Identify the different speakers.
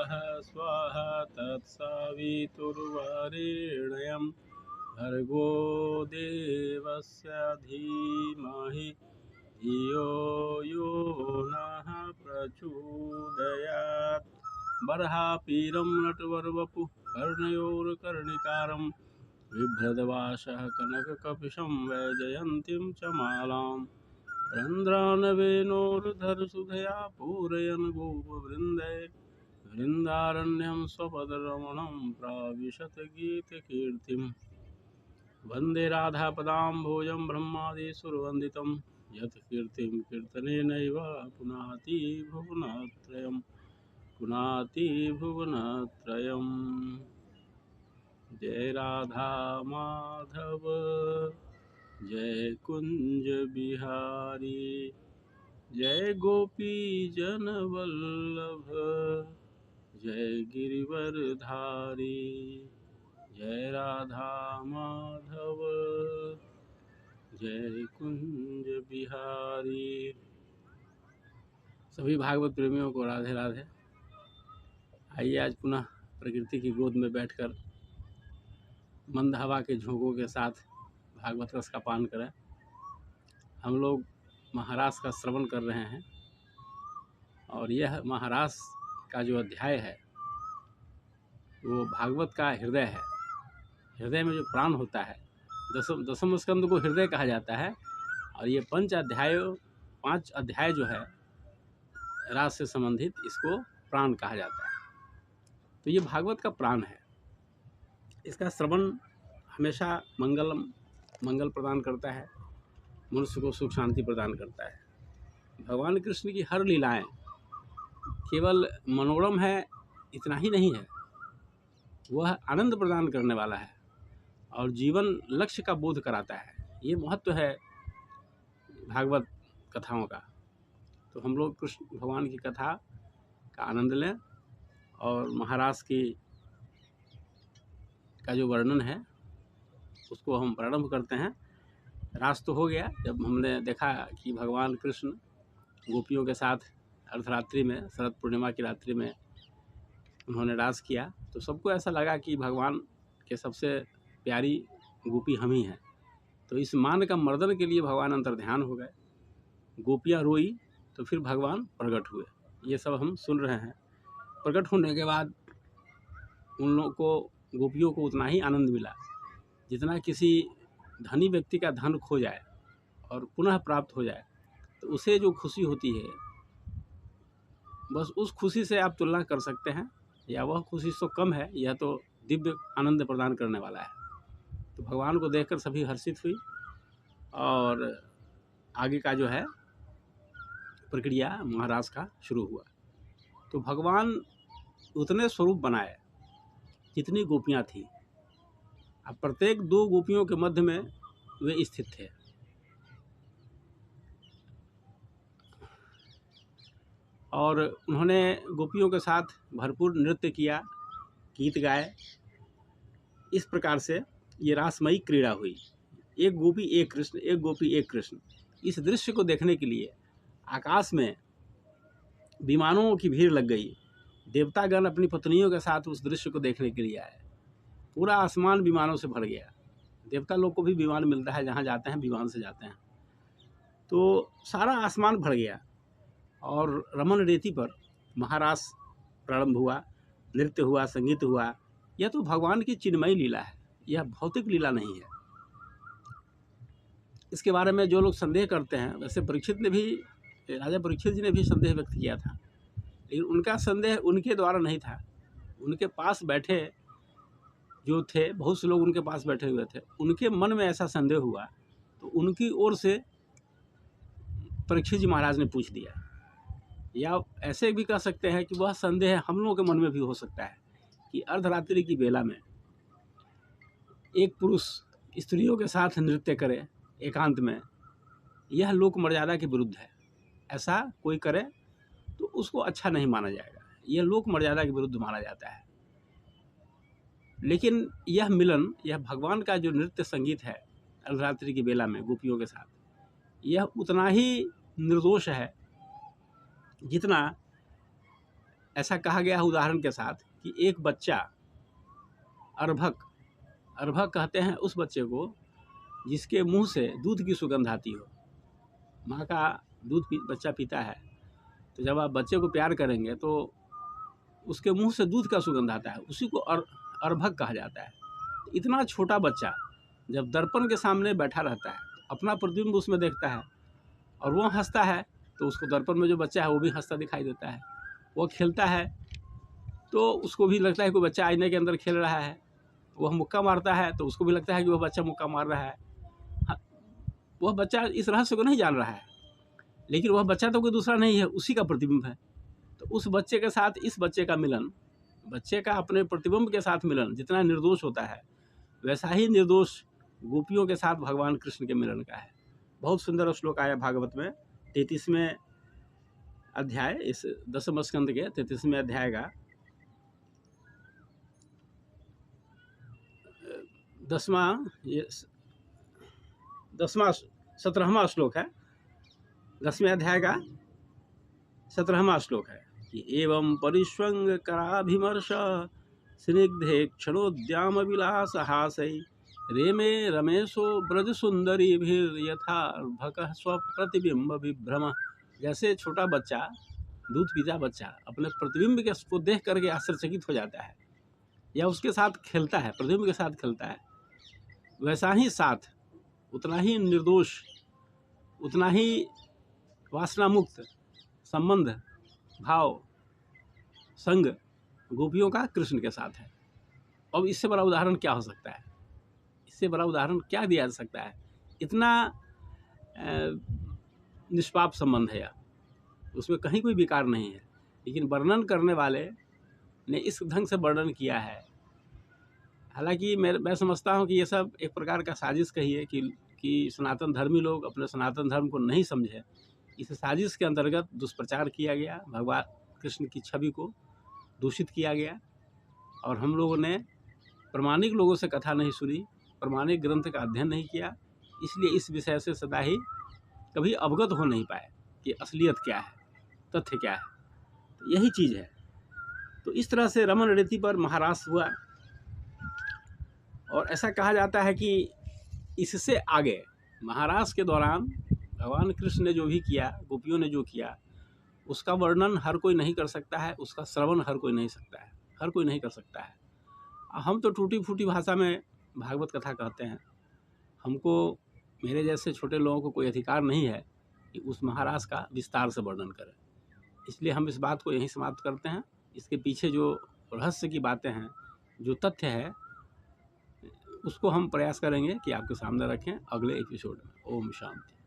Speaker 1: स्वाहा तत्सवितुर्वरेण्यं भर्गो देवस्य धीमहि धियो यो नः प्रचोदयात्। बर्हापीरं नटवरवपुः कर्णयोर्कर्णिकारं बिभ्रदवासः कनककपिशं वैजयन्तीं च मालां रन्ध्रानवेनोर्धरसुधया पूरयन् गोपवृन्दै वृन्दारण्यं स्वपदरमणं प्राविशत गीतकीर्तिं। वन्दे राधापदाम्भोजं ब्रह्मादिसुरवन्दितं यत्कीर्तिं कीर्तनेनैव पुनाति भुवनत्रयम् पुनाति भुवनत्रयम्। जय राधा माधव जय कुंज बिहारी जय गोपी जन वल्लभ जय गिरिवरधारी। जय राधा माधव जय कुंज बिहारी। सभी भागवत प्रेमियों को राधे राधे। आइए आज पुनः प्रकृति की गोद में बैठकर मंद हवा के झोंकों के साथ भागवत रस का पान करें। हम लोग महारास का श्रवण कर रहे हैं और यह महारास का जो अध्याय है वो भागवत का हृदय है। हृदय में जो प्राण होता है, दसम स्कंद को हृदय कहा जाता है और ये 5 अध्याय जो है रास से संबंधित, इसको प्राण कहा जाता है। तो ये भागवत का प्राण है। इसका श्रवण हमेशा मंगल प्रदान करता है, मनुष्य को सुख शांति प्रदान करता है। भगवान कृष्ण की हर लीलाएं केवल मनोरम है इतना ही नहीं है, वह आनंद प्रदान करने वाला है और जीवन लक्ष्य का बोध कराता है। ये महत्व है भागवत कथाओं का। तो हम लोग कृष्ण भगवान की कथा का आनंद लें और महारास का जो वर्णन है उसको हम प्रारंभ करते हैं। रास तो हो गया, जब हमने देखा कि भगवान कृष्ण गोपियों के साथ अर्धरात्रि में, शरद पूर्णिमा की रात्रि में उन्होंने रास किया, तो सबको ऐसा लगा कि भगवान के सबसे प्यारी गोपी हम ही हैं। तो इस मान का मर्दन के लिए भगवान अंतर्ध्यान हो गए। गोपियाँ रोई तो फिर भगवान प्रकट हुए। ये सब हम सुन रहे हैं। प्रकट होने के बाद उन लोगों को, गोपियों को उतना ही आनंद मिला जितना किसी धनी व्यक्ति का धन खो जाए और पुनः प्राप्त हो जाए तो उसे जो खुशी होती है, बस उस खुशी से आप तुलना कर सकते हैं, या वह खुशी तो कम है, यह तो दिव्य आनंद प्रदान करने वाला है। तो भगवान को देखकर सभी हर्षित हुई और आगे का जो है प्रक्रिया महारास का शुरू हुआ। तो भगवान उतने स्वरूप बनाए जितनी गोपियाँ थी। अब प्रत्येक 2 गोपियों के मध्य में वे स्थित थे। और उन्होंने गोपियों के साथ भरपूर नृत्य किया, गीत गाए। इस प्रकार से ये रासमयी क्रीड़ा हुई। एक गोपी एक कृष्ण, एक गोपी एक कृष्ण। इस दृश्य को देखने के लिए आकाश में विमानों की भीड़ लग गई। देवतागण अपनी पत्नियों के साथ उस दृश्य को देखने के लिए आए। पूरा आसमान विमानों से भर गया। देवता लोग को भी विमान मिलता है, जहाँ जाते हैं विमान से जाते हैं। तो सारा आसमान भर गया और रमन रेती पर महारास प्रारंभ हुआ, नृत्य हुआ, संगीत हुआ। यह तो भगवान की चिन्मयी लीला है, यह भौतिक लीला नहीं है। इसके बारे में जो लोग संदेह करते हैं, वैसे राजा परीक्षित जी ने भी संदेह व्यक्त किया था, लेकिन उनका संदेह उनके द्वारा नहीं था। उनके पास बैठे जो थे, बहुत से लोग उनके पास बैठे हुए थे, उनके मन में ऐसा संदेह हुआ तो उनकी ओर से परीक्षित जी महाराज ने पूछ दिया। या ऐसे भी कह सकते हैं कि वह संदेह हम लोगों के मन में भी हो सकता है कि अर्धरात्रि की बेला में एक पुरुष स्त्रियों के साथ नृत्य करे एकांत में, यह लोक मर्यादा के विरुद्ध है। ऐसा कोई करे तो उसको अच्छा नहीं माना जाएगा, यह लोक मर्यादा के विरुद्ध माना जाता है। लेकिन यह मिलन, यह भगवान का जो नृत्य संगीत है अर्धरात्रि की बेला में गोपियों के साथ, यह उतना ही निर्दोष है जितना ऐसा कहा गया है उदाहरण के साथ कि एक बच्चा अर्भक कहते हैं उस बच्चे को जिसके मुंह से दूध की सुगंध आती हो। माँ का दूध बच्चा पीता है, तो जब आप बच्चे को प्यार करेंगे तो उसके मुंह से दूध का सुगंध आता है, उसी को अर्भक कहा जाता है। इतना छोटा बच्चा जब दर्पण के सामने बैठा रहता है, अपना प्रतिबिंब उसमें देखता है और वो हंसता है, तो उसको दर्पण में जो बच्चा है वो भी हंसता दिखाई देता है। वो खेलता है तो उसको भी लगता है कि बच्चा आईने के अंदर खेल रहा है। वह मुक्का मारता है तो उसको भी लगता है कि वह बच्चा मुक्का मार रहा है। वह बच्चा इस रहस्य को नहीं जान रहा है, लेकिन वह बच्चा तो कोई दूसरा नहीं है, उसी का प्रतिबिंब है। तो उस बच्चे के साथ इस बच्चे का मिलन, बच्चे का अपने प्रतिबिंब के साथ मिलन जितना निर्दोष होता है, वैसा ही निर्दोष गोपियों के साथ भगवान कृष्ण के मिलन का है। बहुत सुंदर श्लोक आया भागवत में 33वें अध्याय, इस 10वें स्कंद के 33वें अध्याय का 17वां श्लोक है। 10वें अध्याय का 17वां श्लोक है कि एवं परिष्वंग कराभिमर्श स्निग्धे क्षणोद्याम विलास हासै रेमे रमेशो ब्रज सुंदरी भीर यथार्भक स्वप्रतिबिंब विभ्रम। जैसे छोटा बच्चा, दूध पीता बच्चा अपने प्रतिबिंब को देख करके आश्चर्यचकित हो जाता है या उसके साथ खेलता है, प्रतिबिंब के साथ खेलता है, वैसा ही साथ, उतना ही निर्दोष, उतना ही वासना मुक्त संबंध, भाव, संग गोपियों का कृष्ण के साथ है। अब इससे बड़ा उदाहरण क्या हो सकता है? इससे बड़ा उदाहरण क्या दिया जा सकता है? इतना निष्पाप संबंध है, उसमें कहीं कोई विकार नहीं है, लेकिन वर्णन करने वाले ने इस ढंग से वर्णन किया है। हालांकि मैं समझता हूँ कि ये सब एक प्रकार का साजिश कहिए कि सनातन धर्मी लोग अपने सनातन धर्म को नहीं समझे। इस साजिश के अंतर्गत दुष्प्रचार किया गया, भगवान कृष्ण की छवि को दूषित किया गया, और हम लोगों ने प्रामाणिक लोगों से कथा नहीं सुनी, प्रामाणिक ग्रंथ का अध्ययन नहीं किया, इसलिए इस विषय से सदा ही कभी अवगत हो नहीं पाए कि असलियत क्या है, तथ्य क्या है। तो यही चीज़ है। तो इस तरह से रमन रीति पर महारास हुआ, और ऐसा कहा जाता है कि इससे आगे महारास के दौरान भगवान कृष्ण ने जो भी किया, गोपियों ने जो किया, उसका वर्णन हर कोई नहीं कर सकता है, उसका श्रवण हर कोई नहीं कर सकता है। हम तो टूटी फूटी भाषा में भागवत कथा कहते हैं। हमको, मेरे जैसे छोटे लोगों को कोई अधिकार नहीं है कि उस महारास का विस्तार से वर्णन करें। इसलिए हम इस बात को यहीं समाप्त करते हैं। इसके पीछे जो रहस्य की बातें हैं, जो तथ्य है, उसको हम प्रयास करेंगे कि आपके सामने रखें अगले एपिसोड में। ओम शांति।